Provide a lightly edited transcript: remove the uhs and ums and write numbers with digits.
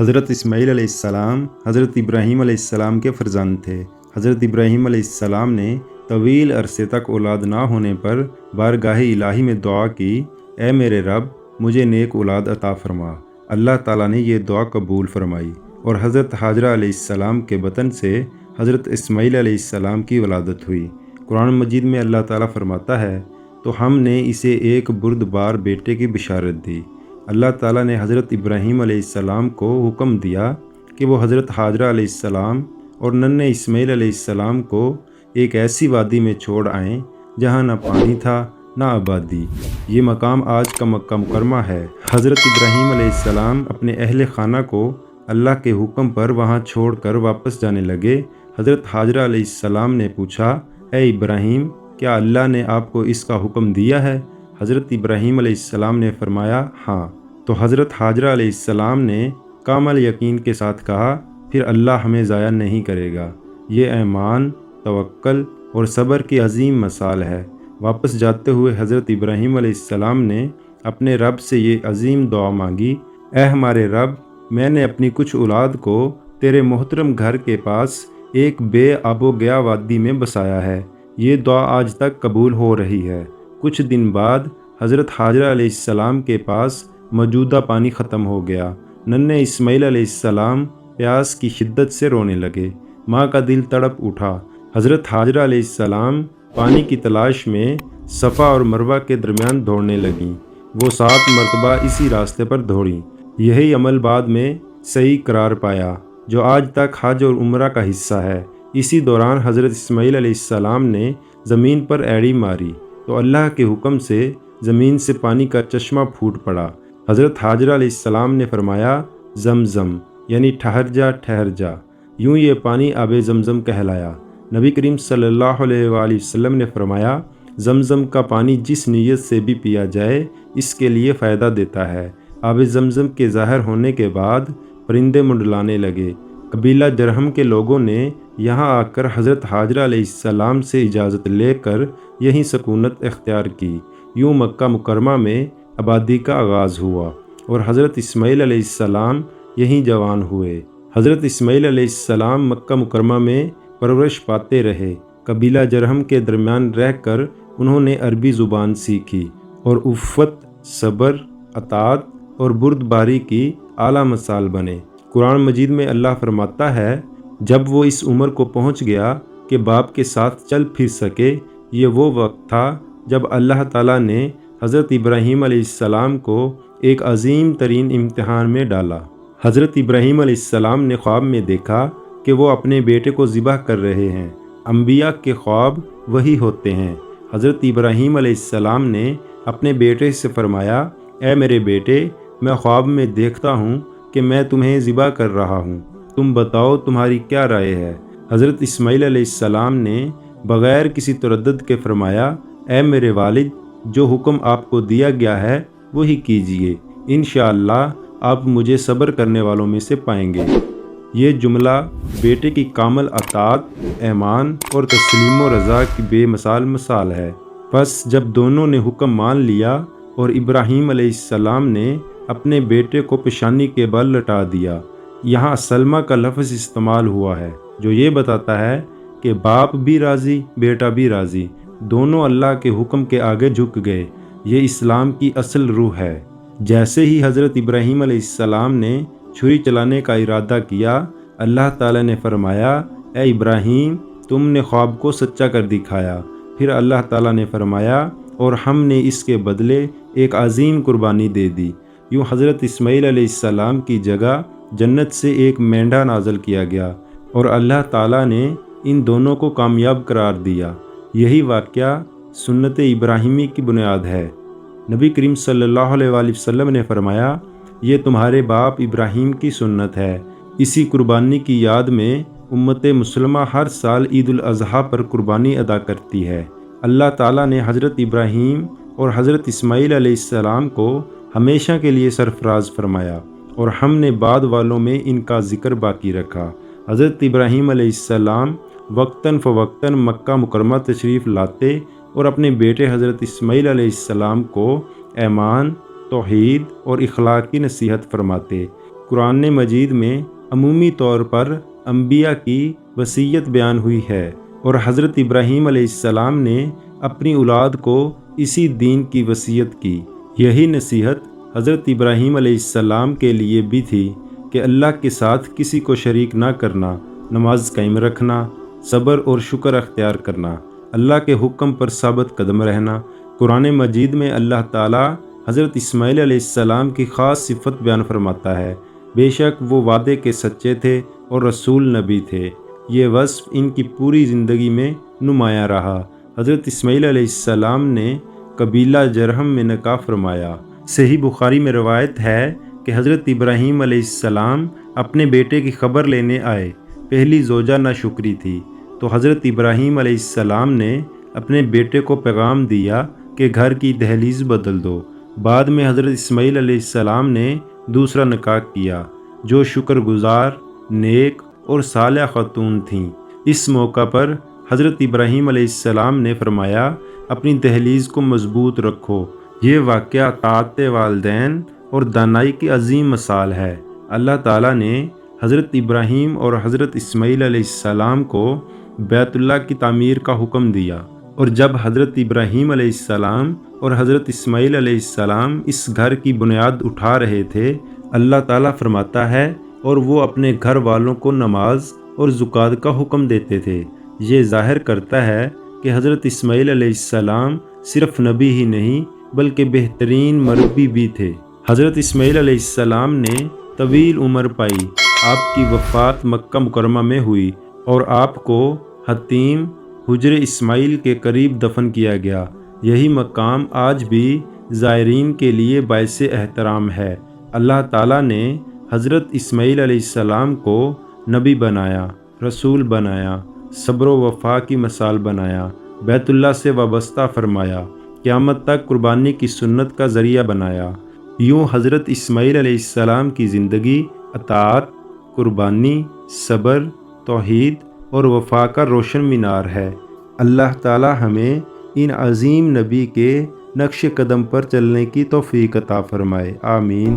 حضرت اسماعیل علیہ السلام حضرت ابراہیم علیہ السلام کے فرزند تھے۔ حضرت ابراہیم علیہ السلام نے طویل عرصے تک اولاد نہ ہونے پر بارگاہ الہی میں دعا کی، اے میرے رب مجھے نیک اولاد عطا فرما۔ اللہ تعالیٰ نے یہ دعا قبول فرمائی اور حضرت حاجرہ علیہ السلام کے بطن سے حضرت اسماعیل علیہ السلام کی ولادت ہوئی۔ قرآن مجید میں اللہ تعالیٰ فرماتا ہے، تو ہم نے اسے ایک بردبار بیٹے کی بشارت دی۔ اللہ تعالیٰ نے حضرت ابراہیم علیہ السلام کو حکم دیا کہ وہ حضرت حاجرہ علیہ السلام اور ننھے اسماعیل علیہ السلام کو ایک ایسی وادی میں چھوڑ آئیں جہاں نہ پانی تھا نہ آبادی۔ یہ مقام آج کا مکہ مکرمہ ہے۔ حضرت ابراہیم علیہ السلام اپنے اہل خانہ کو اللہ کے حکم پر وہاں چھوڑ کر واپس جانے لگے۔ حضرت حاجرہ علیہ السلام نے پوچھا، اے ابراہیم کیا اللہ نے آپ کو اس کا حکم دیا ہے؟ حضرت ابراہیم علیہ السلام نے فرمایا، ہاں۔ تو حضرت حاجرہ علیہ السلام نے کامل یقین کے ساتھ کہا، پھر اللہ ہمیں ضائع نہیں کرے گا۔ یہ ایمان، توکل اور صبر کی عظیم مثال ہے۔ واپس جاتے ہوئے حضرت ابراہیم علیہ السلام نے اپنے رب سے یہ عظیم دعا مانگی، اے ہمارے رب میں نے اپنی کچھ اولاد کو تیرے محترم گھر کے پاس ایک بے آب و گیا وادی میں بسایا ہے۔ یہ دعا آج تک قبول ہو رہی ہے۔ کچھ دن بعد حضرت حاجرہ علیہ السلام کے پاس موجودہ پانی ختم ہو گیا۔ ننھے اسماعیل علیہ السلام پیاس کی شدت سے رونے لگے۔ ماں کا دل تڑپ اٹھا۔ حضرت حاجرہ علیہ السلام پانی کی تلاش میں صفا اور مروہ کے درمیان دوڑنے لگیں۔ وہ 7 مرتبہ اسی راستے پر دوڑیں۔ یہی عمل بعد میں صحیح قرار پایا جو آج تک حج اور عمرہ کا حصہ ہے۔ اسی دوران حضرت اسماعیل علیہ السلام نے زمین پر ایڑی ماری تو اللہ کے حکم سے زمین سے پانی کا چشمہ پھوٹ پڑا۔ حضرت حاجرہ علیہ السلام نے فرمایا، زمزم یعنی ٹھہر جا ٹھہر جا۔ یوں یہ پانی آب زمزم کہلایا۔ نبی کریم صلی اللہ علیہ وآلہ وسلم نے فرمایا، زمزم کا پانی جس نیت سے بھی پیا جائے اس کے لیے فائدہ دیتا ہے۔ آب زمزم کے ظاہر ہونے کے بعد پرندے منڈلانے لگے۔ قبیلہ جرہم کے لوگوں نے یہاں آ کر حضرت حاجرہ علیہ السلام سے اجازت لے کر یہیں سکونت اختیار کی۔ یوں مکہ مکرمہ میں آبادی کا آغاز ہوا اور حضرت اسماعیل علیہ السلام یہیں جوان ہوئے۔ حضرت اسماعیل علیہ السلام مکہ مکرمہ میں پرورش پاتے رہے۔ قبیلہ جرہم کے درمیان رہ کر انہوں نے عربی زبان سیکھی اور عفت، صبر، اطاعت اور بردباری کی اعلیٰ مثال بنے۔ قرآن مجید میں اللہ فرماتا ہے، جب وہ اس عمر کو پہنچ گیا کہ باپ کے ساتھ چل پھر سکے، یہ وہ وقت تھا جب اللہ تعالیٰ نے حضرت ابراہیم علیہ السلام کو ایک عظیم ترین امتحان میں ڈالا۔ حضرت ابراہیم علیہ السلام نے خواب میں دیکھا کہ وہ اپنے بیٹے کو ذبح کر رہے ہیں۔ انبیاء کے خواب وہی ہوتے ہیں۔ حضرت ابراہیم علیہ السلام نے اپنے بیٹے سے فرمایا، اے میرے بیٹے میں خواب میں دیکھتا ہوں کہ میں تمہیں ذبح کر رہا ہوں، تم بتاؤ تمہاری کیا رائے ہے؟ حضرت اسماعیل علیہ السلام نے بغیر کسی تردد کے فرمایا، اے میرے والد جو حکم آپ کو دیا گیا ہے وہی کیجیے، انشاءاللہ آپ مجھے صبر کرنے والوں میں سے پائیں گے۔ یہ جملہ بیٹے کی کامل اطاعت، ایمان اور تسلیم و رضا کی بے مثال ہے۔ پس جب دونوں نے حکم مان لیا اور ابراہیم علیہ السلام نے اپنے بیٹے کو پیشانی کے بل لٹا دیا، یہاں سلمہ کا لفظ استعمال ہوا ہے جو یہ بتاتا ہے کہ باپ بھی راضی بیٹا بھی راضی، دونوں اللہ کے حکم کے آگے جھک گئے۔ یہ اسلام کی اصل روح ہے۔ جیسے ہی حضرت ابراہیم علیہ السلام نے چھری چلانے کا ارادہ کیا، اللہ تعالیٰ نے فرمایا، اے ابراہیم تم نے خواب کو سچا کر دکھایا۔ پھر اللہ تعالیٰ نے فرمایا، اور ہم نے اس کے بدلے ایک عظیم قربانی دے دی۔ یوں حضرت اسماعیل علیہ السلام کی جگہ جنت سے ایک مینڈھا نازل کیا گیا اور اللہ تعالیٰ نے ان دونوں کو کامیاب قرار دیا۔ یہی واقعہ سنت ابراہیمی کی بنیاد ہے۔ نبی کریم صلی اللہ علیہ وآلہ وسلم نے فرمایا، یہ تمہارے باپ ابراہیم کی سنت ہے۔ اسی قربانی کی یاد میں امت مسلمہ ہر سال عید الاضحیٰ پر قربانی ادا کرتی ہے۔ اللہ تعالیٰ نے حضرت ابراہیم اور حضرت اسماعیل علیہ السلام کو ہمیشہ کے لیے سرفراز فرمایا اور ہم نے بعد والوں میں ان کا ذکر باقی رکھا۔ حضرت ابراہیم علیہ السلام وقتاً فوقتاً مکہ مکرمہ تشریف لاتے اور اپنے بیٹے حضرت اسماعیل علیہ السلام کو ایمان، توحید اور اخلاق کی نصیحت فرماتے۔ قرآن مجید میں عمومی طور پر انبیاء کی وصیت بیان ہوئی ہے اور حضرت ابراہیم علیہ السلام نے اپنی اولاد کو اسی دین کی وصیت کی۔ یہی نصیحت حضرت ابراہیم علیہ السلام کے لیے بھی تھی کہ اللہ کے ساتھ کسی کو شریک نہ کرنا، نماز قائم رکھنا، صبر اور شکر اختیار کرنا، اللہ کے حکم پر ثابت قدم رہنا۔ قرآن مجید میں اللہ تعالیٰ حضرت اسماعیل علیہ السلام کی خاص صفت بیان فرماتا ہے، بے شک وہ وعدے کے سچے تھے اور رسول نبی تھے۔ یہ وصف ان کی پوری زندگی میں نمایاں رہا۔ حضرت اسماعیل علیہ السلام نے قبیلہ جرہم میں نکاح فرمایا۔ صحیح بخاری میں روایت ہے کہ حضرت ابراہیم علیہ السلام اپنے بیٹے کی خبر لینے آئے۔ پہلی زوجہ ناشکری تھی تو حضرت ابراہیم علیہ السلام نے اپنے بیٹے کو پیغام دیا کہ گھر کی دہلیز بدل دو۔ بعد میں حضرت اسماعیل علیہ السلام نے دوسرا نکاح کیا جو شکر گزار، نیک اور صالحہ خاتون تھیں۔ اس موقع پر حضرت ابراہیم علیہ السلام نے فرمایا، اپنی دہلیز کو مضبوط رکھو۔ یہ واقعہ اطاعت والدین اور دانائی کی عظیم مثال ہے۔ اللہ تعالیٰ نے حضرت ابراہیم اور حضرت اسماعیل علیہ السلام کو بیت اللہ کی تعمیر کا حکم دیا، اور جب حضرت ابراہیم علیہ السلام اور حضرت اسماعیل علیہ السلام اس گھر کی بنیاد اٹھا رہے تھے، اللہ تعالیٰ فرماتا ہے اور وہ اپنے گھر والوں کو نماز اور زکوٰۃ کا حکم دیتے تھے۔ یہ ظاہر کرتا ہے کہ حضرت اسماعیل علیہ السلام صرف نبی ہی نہیں بلکہ بہترین مربی بھی تھے۔ حضرت اسماعیل علیہ السلام نے طویل عمر پائی۔ آپ کی وفات مکہ مکرمہ میں ہوئی اور آپ کو حتیم حجر اسماعیل کے قریب دفن کیا گیا۔ یہی مقام آج بھی زائرین کے لیے باعث احترام ہے۔ اللہ تعالیٰ نے حضرت اسماعیل علیہ السلام کو نبی بنایا، رسول بنایا، صبر و وفا کی مثال بنایا، بیت اللہ سے وابستہ فرمایا، قیامت تک قربانی کی سنت کا ذریعہ بنایا۔ یوں حضرت اسماعیل علیہ السلام کی زندگی اطاعت، قربانی، صبر، توحید اور وفا کا روشن مینار ہے۔ اللہ تعالی ہمیں ان عظیم نبی کے نقش قدم پر چلنے کی توفیق عطا فرمائے، آمین۔